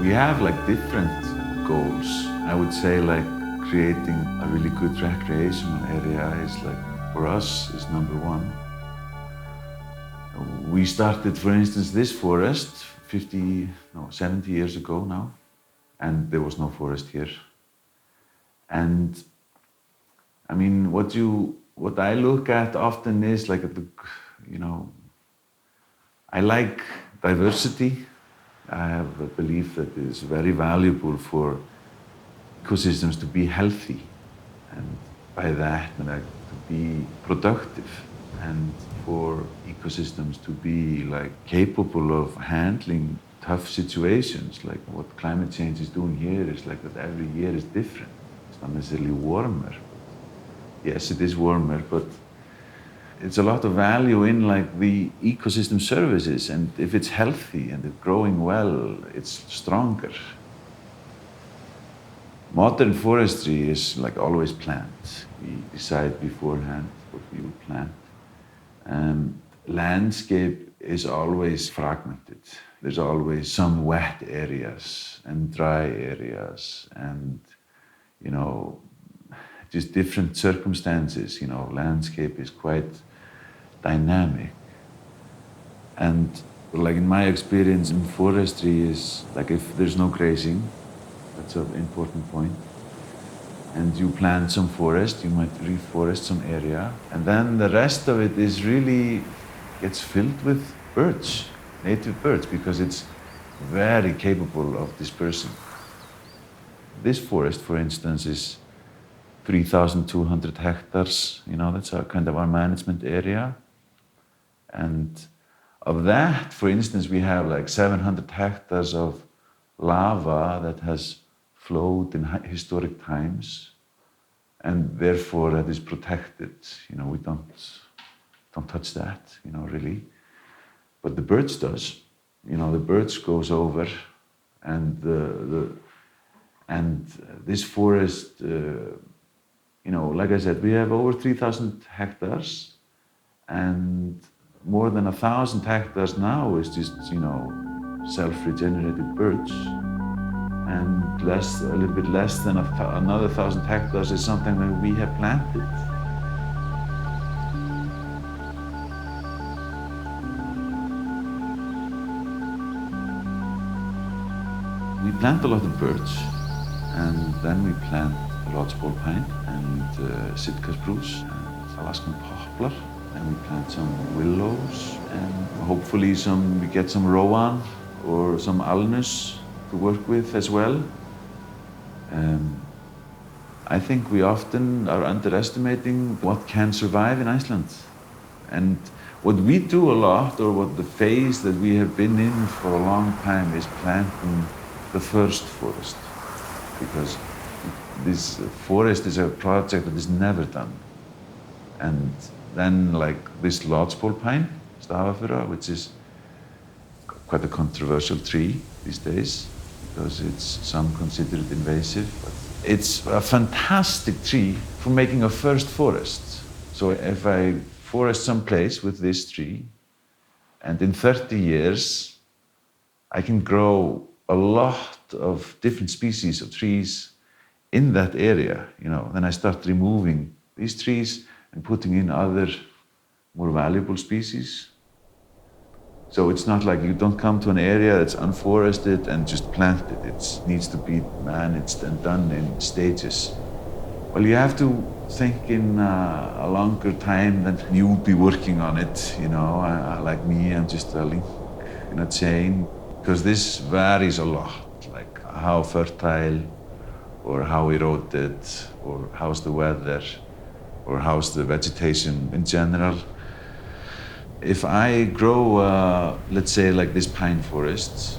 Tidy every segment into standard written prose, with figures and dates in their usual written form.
We have like different goals. I would say like creating a really good recreational area is like, for us, is number one. We started, for instance, this forest 70 years ago now, and there was no forest here. And I mean, what I look at often is like, I like diversity. I have a belief that it is very valuable for ecosystems to be healthy, and by that, to be productive, and for ecosystems to be like capable of handling tough situations. Like what climate change is doing here is like that every year is different. It's not necessarily warmer. Yes, it is warmer, but it's a lot of value in like the ecosystem services, and if it's healthy and it's growing well, it's stronger. Modern forestry is like always plant. We decide beforehand what we will plant. And landscape is always fragmented. There's always some wet areas and dry areas, and just different circumstances. Landscape is quite dynamic. And like in my experience in forestry is like, if there's no grazing, that's an important point, and you plant some forest, you might reforest some area, and then the rest of it is really gets filled with birds, native birds, because it's very capable of dispersing. This forest, for instance, is 3,200 hectares. That's a kind of our management area. And of that, for instance, we have like 700 hectares of lava that has flowed in historic times, and therefore that is protected. We don't touch that, really. But the birds does. The birds goes over, and this forest, like I said, we have over 3,000 hectares, and more than 1,000 hectares now is just, self-regenerated birds. And a little bit less than another 1,000 hectares is something that we have planted. We plant a lot of birds, and then we plant lodgepole pine and Sitka spruce and Alaskan poplar, and we plant some willows, and hopefully we get some rowan or some alnus to work with as well. I think we often are underestimating what can survive in Iceland. And what we do a lot, or what the phase that we have been in for a long time, is planting the first forest. Because this forest is a project that is never done. And then like this lodgepole pine, Stafafura, which is quite a controversial tree these days, because some consider it invasive. But it's a fantastic tree for making a first forest. So if I forest someplace with this tree, and in 30 years, I can grow a lot of different species of trees in that area, then I start removing these trees and putting in other more valuable species. So it's not like you don't come to an area that's unforested and just plant it. It needs to be managed and done in stages. Well, you have to think in a longer time than you would be working on it. Like me, I'm just a link in a chain, because this varies a lot, like how fertile, or how eroded, or how's the weather, or how's the vegetation in general. If I grow, let's say like this pine forest,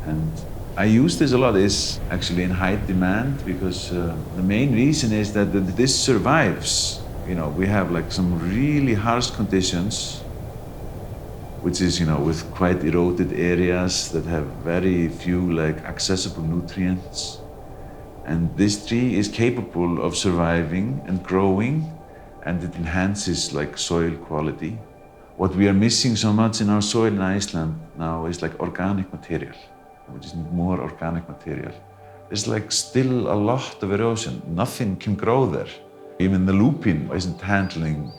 and I use this a lot, is actually in high demand, because the main reason is that this survives. We have like some really harsh conditions, which is, with quite eroded areas that have very few like accessible nutrients. And this tree is capable of surviving and growing, and it enhances like soil quality. What we are missing so much in our soil in Iceland now is like organic material. We just need more organic material. There's like still a lot of erosion. Nothing can grow there. Even the lupin isn't handling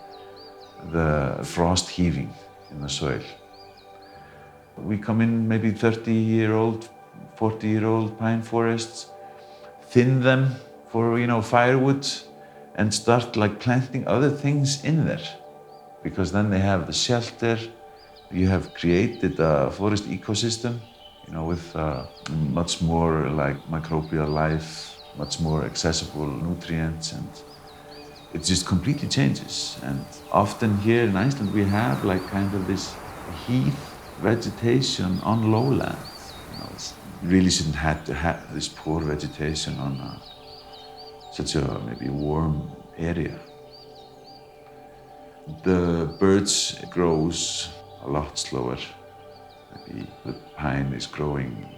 the frost heaving in the soil. We come in maybe 30-year-old, 40-year-old pine forests, thin them for firewood, and start like planting other things in there, because then they have the shelter. You have created a forest ecosystem, with much more like microbial life, much more accessible nutrients, and it just completely changes. And often here in Iceland we have like kind of this heath vegetation on lowlands. You really shouldn't have to have this poor vegetation on such a maybe warm area. The birch grows a lot slower. Maybe the pine is growing.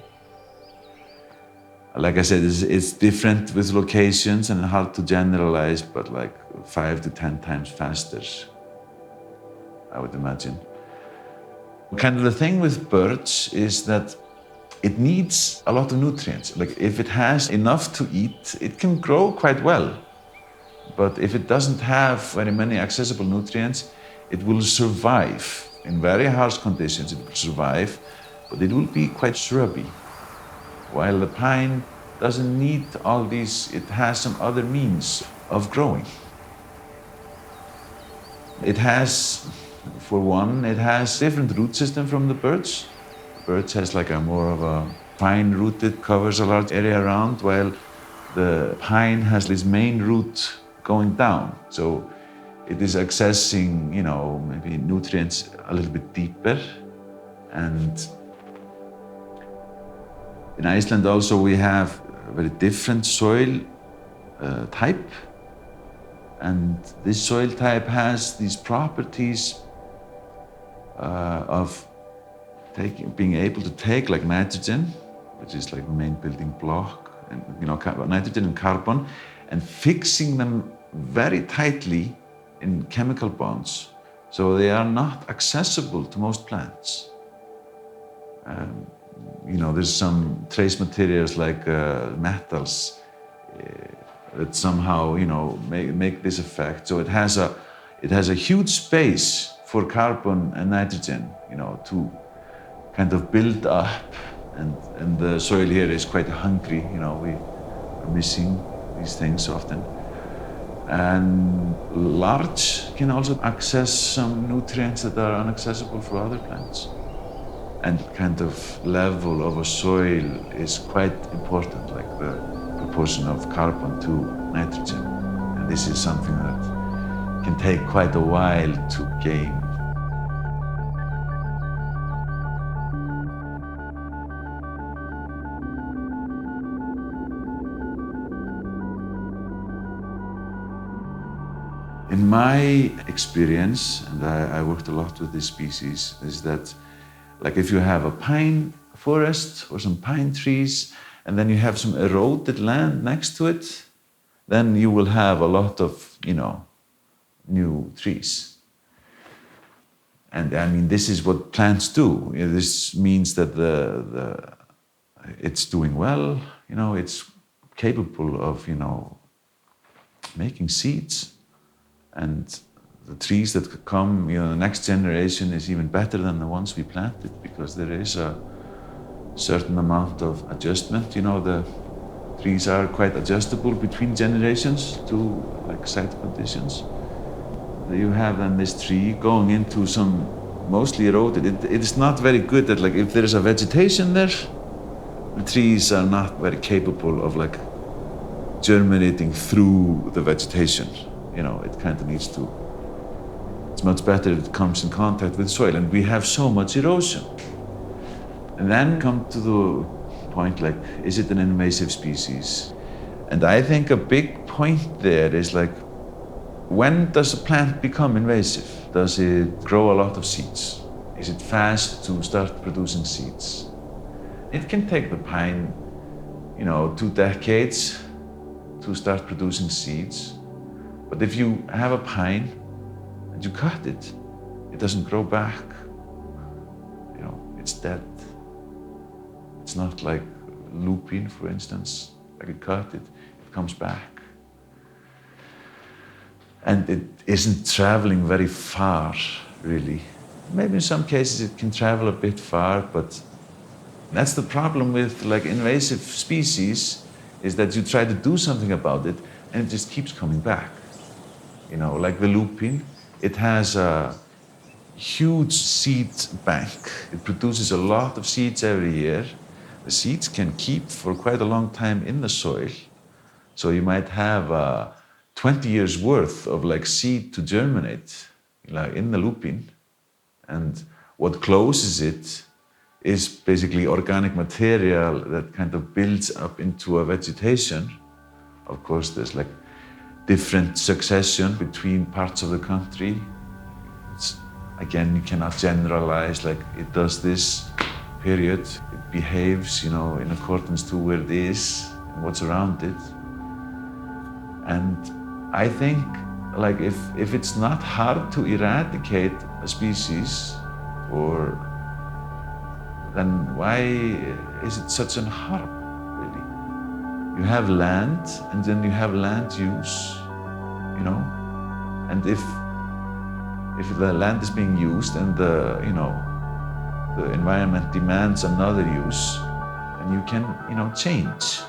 Like I said, it's different with locations and hard to generalize, but like 5 to 10 times faster, I would imagine. Kind of the thing with birch is that it needs a lot of nutrients. Like if it has enough to eat, it can grow quite well. But if it doesn't have very many accessible nutrients, it will survive. In very harsh conditions, it will survive, but it will be quite shrubby. While the pine doesn't need all these, it has some other means of growing. It has, for one, it has different root system from the birch. Birch has like a more of a fine-rooted, covers a large area around, while the pine has this main root going down. So it is accessing, maybe nutrients a little bit deeper. And in Iceland also we have a very different soil type. And this soil type has these properties of being able to take like nitrogen, which is like the main building block, and nitrogen and carbon, and fixing them very tightly in chemical bonds, so they are not accessible to most plants. There's some trace materials like metals that somehow make this effect. So it has a huge space for carbon and nitrogen, to kind of build up, and the soil here is quite hungry. We are missing these things often. And larch can also access some nutrients that are inaccessible for other plants. And kind of level of a soil is quite important, like the proportion of carbon to nitrogen. And this is something that can take quite a while to gain. In my experience, and I worked a lot with this species, is that like if you have a pine forest or some pine trees, and then you have some eroded land next to it, then you will have a lot of, new trees. And I mean, this is what plants do. This means that it's doing well, it's capable of, making seeds. And the trees that come, the next generation is even better than the ones we planted, because there is a certain amount of adjustment. The trees are quite adjustable between generations to like site conditions. You have then this tree going into some mostly eroded. It is not very good at like, if there is a vegetation there, the trees are not very capable of like germinating through the vegetation. It kind of needs to, it's much better if it comes in contact with soil, and we have so much erosion. And then come to the point like, is it an invasive species? And I think a big point there is like, when does a plant become invasive? Does it grow a lot of seeds? Is it fast to start producing seeds? It can take the pine, 2 decades to start producing seeds. But if you have a pine and you cut it, it doesn't grow back. It's dead. It's not like lupine, for instance, like a cut, it comes back. And it isn't traveling very far, really. Maybe in some cases it can travel a bit far, but that's the problem with like invasive species, is that you try to do something about it and it just keeps coming back. You know, like the lupine, it has a huge seed bank. It produces a lot of seeds every year. The seeds can keep for quite a long time in the soil. So you might have 20 years worth of like seed to germinate, like in the lupine. And what closes it is basically organic material that kind of builds up into a vegetation. Of course, there's like different succession between parts of the country. Again, you cannot generalize, like it does this period, it behaves, you know, in accordance to where it is and what's around it. And I think, like, if it's not hard to eradicate a species, then why is it such an harm, really? You have land, and then you have land use, you know? And if the land is being used and the environment demands another use, then you can, change.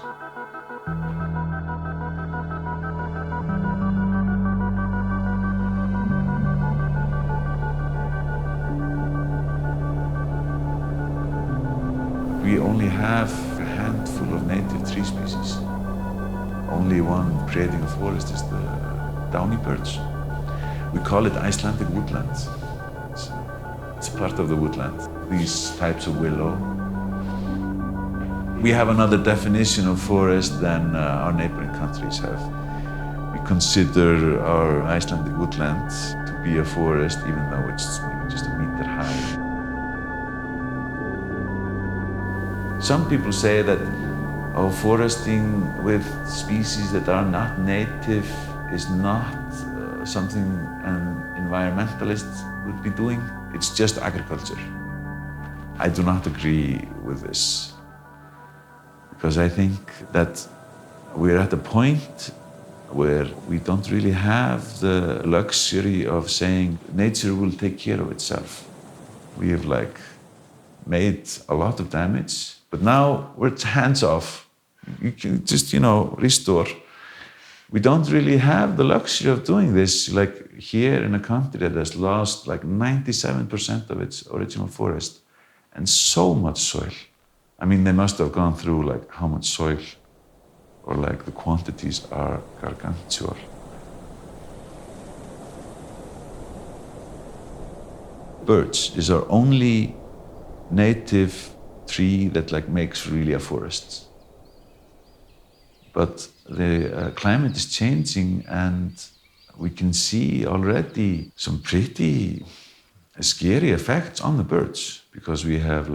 We only have a handful of native tree species. Only one creating a forest is the downy birch. We call it Icelandic woodland. It's part of the woodland. These types of willow. We have another definition of forest than our neighboring countries have. We consider our Icelandic woodland to be a forest, even though it's maybe just a meter high. Some people say that foresting with species that are not native is not something an environmentalist would be doing. It's just agriculture. I do not agree with this, because I think that we're at a point where we don't really have the luxury of saying nature will take care of itself. We have made a lot of damage, but now we're hands off. You can just, restore. We don't really have the luxury of doing this, like here in a country that has lost 97% of its original forest and so much soil. I mean, they must have gone through how much soil, or the quantities are gargantuan. Birch is our only native tree that makes really a forest. But the climate is changing, and we can see already some pretty scary effects on the birch, because we have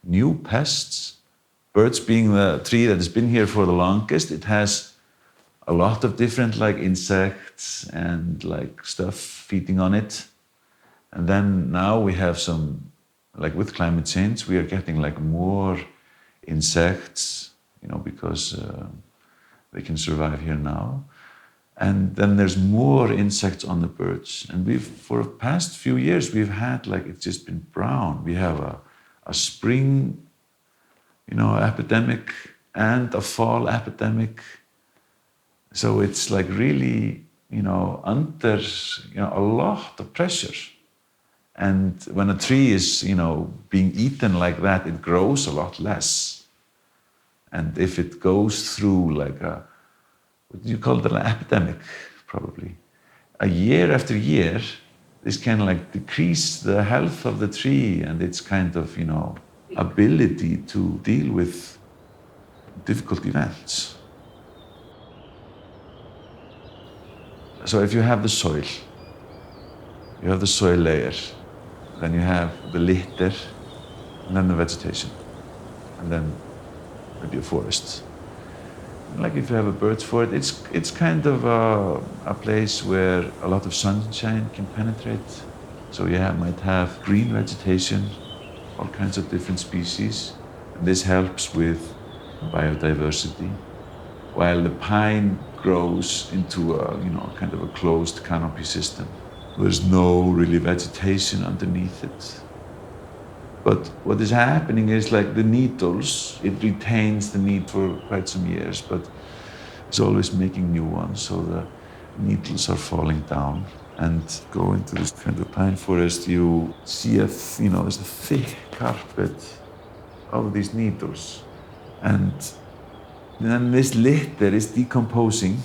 new pests. Birch being the tree that has been here for the longest, it has a lot of different insects and stuff feeding on it. And then now we have some, with climate change, we are getting more insects, because they can survive here now. And then there's more insects on the birch. And for the past few years, we've had it's just been brown. We have a spring, epidemic and a fall epidemic. So it's really, under, a lot of pressure. And when a tree is, being eaten like that, it grows a lot less. And if it goes through what do you call it, an epidemic, probably. A year after year, this can decrease the health of the tree and its kind of, ability to deal with difficult events. So if you have the soil, you have the soil layer, then you have the litter, and then the vegetation, and then maybe a forest. If you have a birch forest, it's kind of a place where a lot of sunshine can penetrate. So you might have green vegetation, all kinds of different species. This helps with biodiversity, while the pine grows into a, kind of a closed canopy system. There's no really vegetation underneath it. But what is happening is like the needles, it retains the need for quite some years, but it's always making new ones, so the needles are falling down. And go into this kind of pine forest, you see there's a thick carpet of these needles. And then this litter is decomposing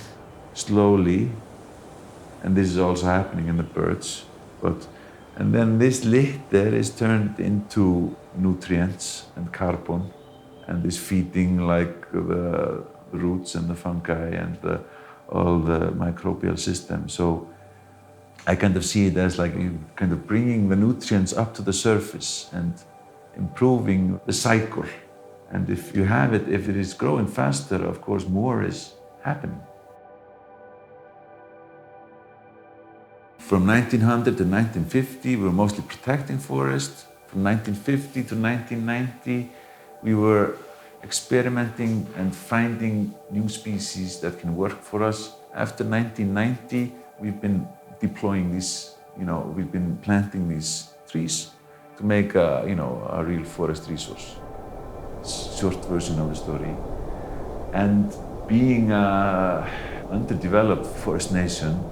slowly, and this is also happening in the birds. And then this litter is turned into nutrients and carbon, and is feeding like the roots and the fungi and all the microbial system. So I kind of see it as like kind of bringing the nutrients up to the surface and improving the cycle. And if it is growing faster, of course, more is happening. From 1900 to 1950, we were mostly protecting forests. From 1950 to 1990, we were experimenting and finding new species that can work for us. After 1990, we've been deploying these, we've been planting these trees to make a real forest resource. Short version of the story. And being an underdeveloped forest nation,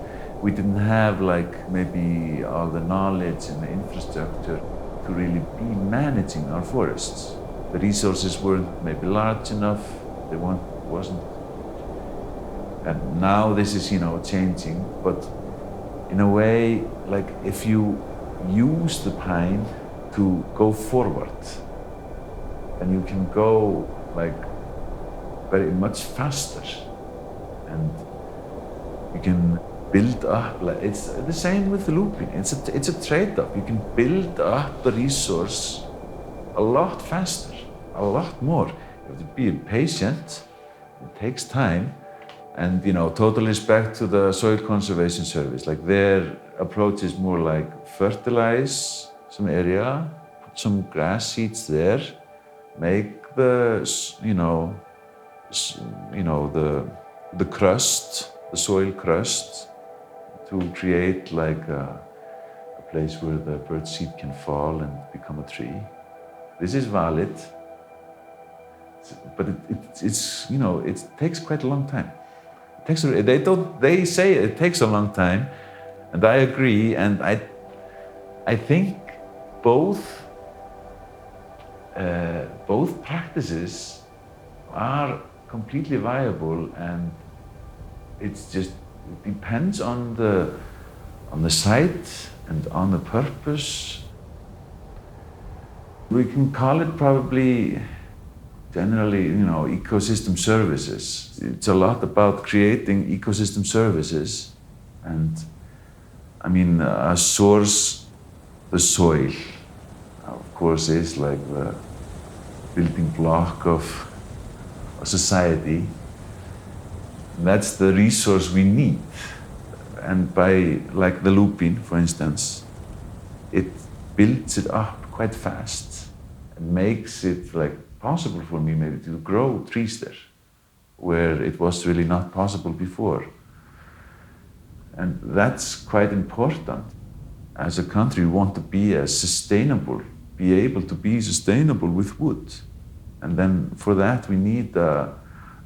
we didn't have like maybe all the knowledge and the infrastructure to really be managing our forests. The resources weren't maybe large enough, wasn't. And now this is, changing, but in a way, like if you use the pine to go forward, then you can go like very much faster, and you can build up. Like it's the same with the looping. It's a trade-off. You can build up the resource a lot faster, a lot more. You have to be patient. It takes time. And total respect to the Soil Conservation Service. Like their approach is more like fertilize some area, put some grass seeds there, make the the crust, the soil crust, to create like a place where the bird seed can fall and become a tree. This is valid, but it takes quite a long time. They say it takes a long time, and I agree, and I think both practices are completely viable, and it depends on the site and on the purpose. We can call it probably generally, ecosystem services. It's a lot about creating ecosystem services, and I mean, a source, the soil, of course, is like the building block of a society. That's the resource we need. And by, like the lupin, for instance, it builds it up quite fast and makes it like possible for me maybe to grow trees there, where it was really not possible before. And that's quite important. As a country, we want to be able to be sustainable with wood. And then for that, we need a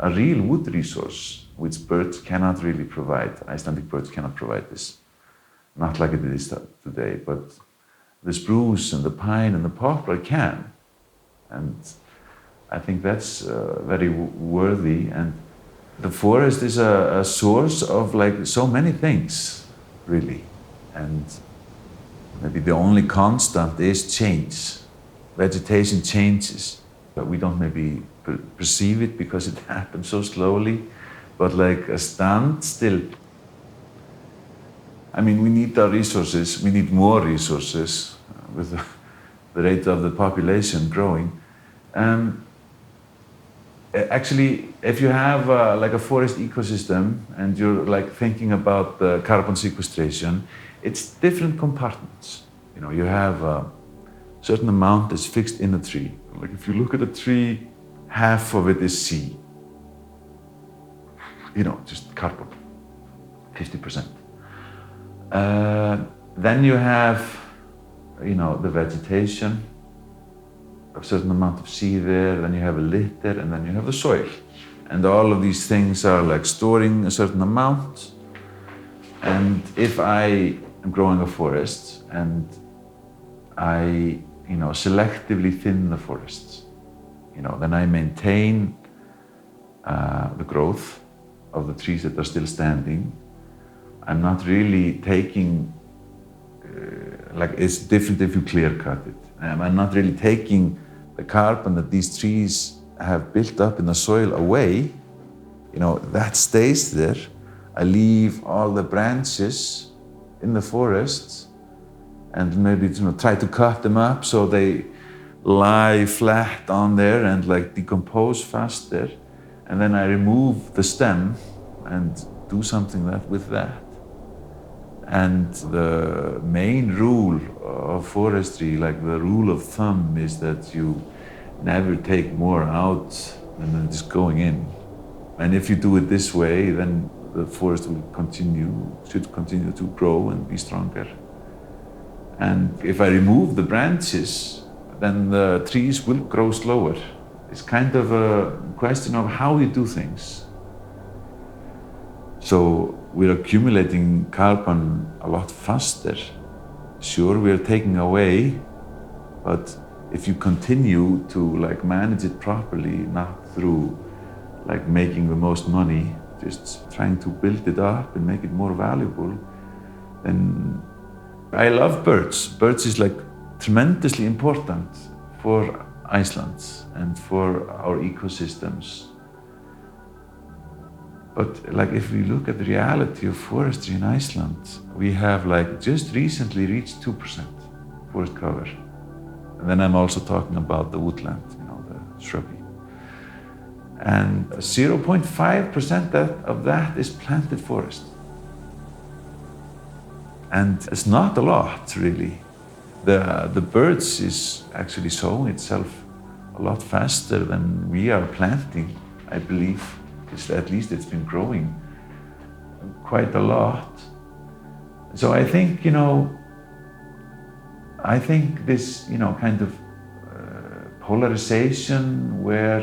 real wood resource, which birds cannot really provide. Icelandic birds cannot provide this. Not like it is today, but the spruce and the pine and the poplar can. And I think that's very worthy. And the forest is a source of like so many things, really. And maybe the only constant is change. Vegetation changes. But we don't maybe perceive it because it happens so slowly. But like a standstill, I mean, we need our resources. We need more resources with the rate of the population growing. Actually, if you have like a forest ecosystem and you're like thinking about the carbon sequestration, it's different compartments. You have a certain amount that's fixed in the tree. Like if you look at a tree, half of it is sea. Just carbon, 50%. Then you have, the vegetation, a certain amount of sea there, then you have a litter, and then you have the soil. And all of these things are like storing a certain amount. And if I am growing a forest and I, selectively thin the forests, then I maintain the growth of the trees that are still standing. I'm not really taking, it's different if you clear cut it. I'm not really taking the carbon that these trees have built up in the soil away. That stays there. I leave all the branches in the forest and maybe try to cut them up so they lie flat on there and decompose faster. And then I remove the stem and do something with that. And the main rule of forestry, the rule of thumb, is that you never take more out than is going in. And if you do it this way, then the forest should continue to grow and be stronger. And if I remove the branches, then the trees will grow slower. It's kind of a question of how you do things. So we're accumulating carbon a lot faster. Sure, we're taking away, but if you continue to manage it properly, not through making the most money, just trying to build it up and make it more valuable, then I love birds. Birds is tremendously important for Iceland and for our ecosystems. But if we look at the reality of forestry in Iceland, we have just recently reached 2% forest cover. And then I'm also talking about the woodland, the shrubbery. And 0.5% of that is planted forest. And it's not a lot, really. The birds is actually sowing itself a lot faster than we are planting, I believe. At least it's been growing quite a lot. So I think, this, kind of polarization where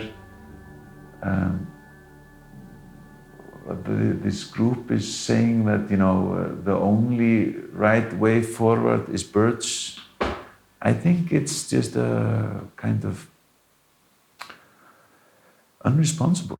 this group is saying that, the only right way forward is birds. I think it's just a kind of unresponsible.